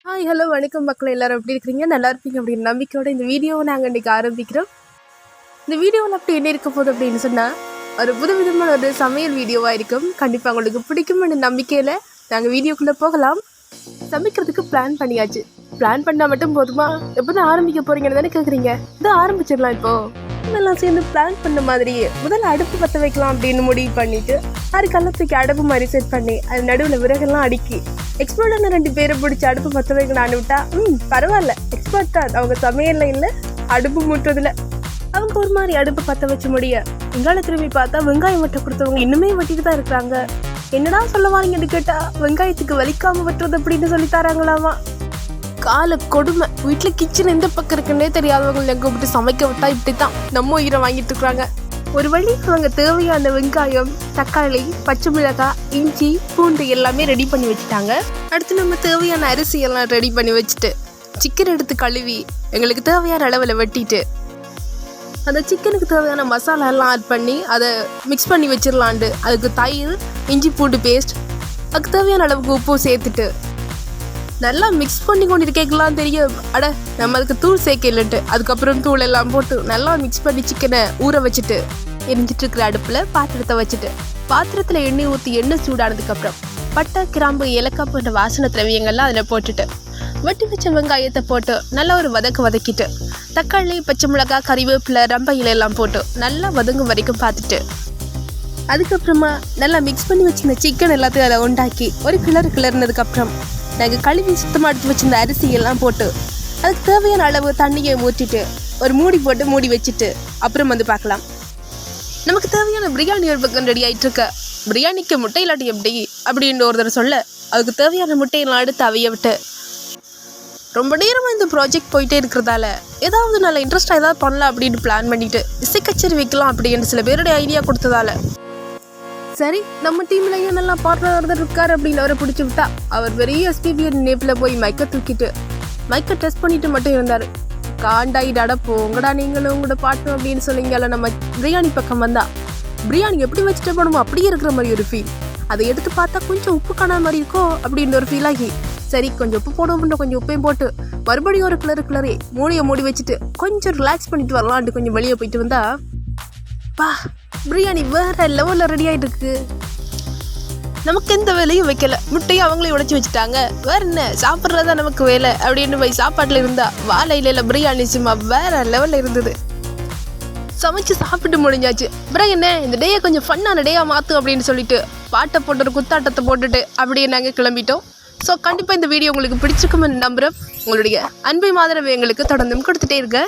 Hi hello வணக்கம் மக்கள் எல்லாரும் எப்படி இருக்கிறீங்க? நல்லா இருப்பீங்க அப்படின்னு நம்பிக்கையோட இந்த வீடியோவை நாங்கள் இன்றைக்கி ஆரம்பிக்கிறோம். இந்த வீடியோவில் அப்படி என்ன இருக்க போகுது அப்படின்னு சொன்னால் ஒரு புதுவிதமான ஒரு சமையல் வீடியோவாக இருக்கும். கண்டிப்பாக உங்களுக்கு பிடிக்கும்னு நம்பிக்கையில் நாங்கள் வீடியோக்குள்ளே போகலாம். சமைக்கிறதுக்கு பிளான் பண்ணியாச்சு. பிளான் பண்ணால் மட்டும் போதுமா? எப்போ தான் ஆரம்பிக்க போகிறீங்கன்னு தானே கேட்குறீங்க. இதை ஆரம்பிச்சிடலாம். இப்போது இதெல்லாம் சேர்ந்து பிளான் பண்ண மாதிரியே முதல்ல அடுப்பு பற்ற வைக்கலாம் அப்படின்னு முடிவு பண்ணிவிட்டு அது கள்ளத்துக்கு அடுப்பு மாதிரி செட் பண்ணி அது நடுவில் விறகெல்லாம் அடுக்கி எக்ஸ்பர்ட்டான 2 பேரை பிடிச்சி அடுப்பு பற்ற வைக்கலான்னு விட்டா பரவாயில்ல, எக்ஸ்பர்ட் தான் அவங்க சமையல்ல இல்லை அடுப்பு மூட்டுறதுல. அவங்க ஒரு மாதிரி அடுப்பு பற்ற வச்சு முடிய வெங்காய திரும்பி பார்த்தா வெங்காயம் வெட்ட கொடுத்தவங்க இன்னுமே வெட்டிட்டு தான் இருக்கிறாங்க. என்னடா சொல்ல வாங்கன்னு கேட்டா வெங்காயத்துக்கு வலிக்காம வெட்டுறது அப்படின்னு சொல்லி தராங்களாமா. கால கொடுமை. வீட்டில் கிச்சன் எந்த பக்கம் இருக்குன்னே தெரியாதவங்க எங்கே விட்டு சமைக்க விட்டா இப்படி தான் நம்ம உயிரை வாங்கிட்டு இருக்கிறாங்க. ஒரு வழி அவங்க தேவையான வெங்காயம், தக்காளி, பச்சை மிளகாய், இஞ்சி, பூண்டு எல்லாமே ரெடி பண்ணி வச்சுட்டாங்க. அடுத்து நம்ம தேவையான அரிசி எல்லாம் ரெடி பண்ணி வச்சுட்டு சிக்கன் எடுத்து கழுவி எங்களுக்கு தேவையான அளவில் வெட்டிட்டு அந்த சிக்கனுக்கு தேவையான மசாலா எல்லாம் ஆட் பண்ணி அதை மிக்ஸ் பண்ணி வச்சிடலான்ட்டு அதுக்கு தயிர், இஞ்சி பூண்டு பேஸ்ட், அதுக்கு தேவையான அளவுக்கு உப்பு சேர்த்துட்டு நல்லா மிக்ஸ் பண்ணி கொண்டு இருக்கேக்கலாம் தெரியும். நம்ம அதுக்கு தூள் சேர்க்க இல்லைன்ட்டு அதுக்கப்புறம் தூள் எல்லாம் போட்டு நல்லா மிக்ஸ் பண்ணி சிக்கனை ஊற வச்சுட்டு எரிஞ்சிட்டு இருக்கிற அடுப்பில் பாத்திரத்தை வச்சுட்டு பாத்திரத்தில் எண்ணெய் ஊற்றி எண்ணெய் சூடானதுக்கப்புறம் பட்டை, கிராம்பு, ஏலக்காய் போன்ற வாசனை திரவியங்கள்லாம் அதில் போட்டுட்டு வெட்டி வச்ச வெங்காயத்தை போட்டு நல்லா ஒரு வதக்கிட்டு தக்காளி, பச்சை மிளகாய், கறிவேப்பிலை, ரம்ப இலையெல்லாம் போட்டு நல்லா வதங்கும் வரைக்கும் பார்த்துட்டு அதுக்கப்புறமா நல்லா மிக்ஸ் பண்ணி வச்சிருந்த சிக்கன் எல்லாத்தையும் அதை உண்டாக்கி ஒரு கிளறினதுக்கப்புறம் நாங்கள் கழுவி சுத்தமாக எடுத்து வச்சிருந்த அரிசியெல்லாம் போட்டு அதுக்கு தேவையான அளவு தண்ணியை ஊற்றிட்டு ஒரு மூடி போட்டு மூடி வச்சுட்டு அப்புறம் வந்து பார்க்கலாம். நமக்கு தேவையான பிரியாணி ஒரு பக்கம் ரெடி ஆகிட்டு இருக்க. பிரியாணிக்கு முட்டை இல்லாட்டி எப்படி அப்படின்ற ஒருத்தர் சொல்ல அதுக்கு தேவையான முட்டையெல்லாம் எடுத்து அவைய விட்டு ரொம்ப நேரமாக இந்த ப்ராஜெக்ட் போயிட்டே இருக்கிறதால ஏதாவது நல்ல இன்ட்ரெஸ்டாக ஏதாவது பண்ணலாம் அப்படின்னு பிளான் பண்ணிட்டு இசை கச்சேரி வைக்கலாம் அப்படின்னு சில பேருடைய ஐடியா கொடுத்ததால சரி நம்ம டீம்லையும் நல்லா பார்ட்னர் ஒருத்தர் இருக்கார் அப்படின்னு அவரை பிடிச்சி விட்டா அவர் பெரிய எஸ்பிபிஎன் நேப்பில் போய் மைக்கை தூக்கிட்டு மைக்கை டெஸ்ட் பண்ணிட்டு மட்டும் இருந்தார். காண்டாயிட்டு அடப்போ உங்கடா நீங்களும் உங்களோட பாட்டு அப்படின்னு சொல்லிங்கல்ல. நம்ம பிரியாணி பக்கம் வந்தா பிரியாணி எப்படி வச்சுட்டு போகணுமோ அப்படியே இருக்கிற மாதிரி ஒரு ஃபீல். அதை எடுத்து பார்த்தா கொஞ்சம் உப்பு காணாத மாதிரி இருக்கோ அப்படின்ற ஒரு ஃபீல் ஆகி சரி கொஞ்சம் உப்பு போடுவோம்ன்ற கொஞ்சம் உப்பையும் போட்டு மறுபடியும் ஒரு கிளறி மூடியை மூடி வச்சுட்டு கொஞ்சம் ரிலாக்ஸ் பண்ணிட்டு வரலான்ட்டு கொஞ்சம் வெளியே போயிட்டு வந்தா பா பிரியாணி வேற லெவலில் ரெடி ஆகிட்டு இருக்கு. நமக்கு எந்த வேலையும் வைக்கல, முட்டையும் அவங்களே உடைச்சி வச்சுட்டாங்க. வேற என்ன சாப்பிட்றதா நமக்கு வேலை அப்படின்னு போய் சாப்பாட்டில் இருந்தா வாழையில பிரியாணி சும்மா வேற லெவலில் இருந்தது. சமைச்சு சாப்பிட்டு முடிஞ்சாச்சு. பிறகு என்ன இந்த டேயை கொஞ்சம் ஃபன்னான டேயாக மாற்றும் அப்படின்னு சொல்லிட்டு பாட்டை போட்டு ஒரு குத்தாட்டத்தை போட்டுட்டு அப்படியே நாங்கள் கிளம்பிட்டோம். ஸோ கண்டிப்பாக இந்த வீடியோ உங்களுக்கு பிடிச்சிருக்குமென்னு நம்புகிறேன். உங்களுடைய அன்பை ஆதரவு எங்களுக்கு தொடர்ந்தும் கொடுத்துட்டே இருக்க.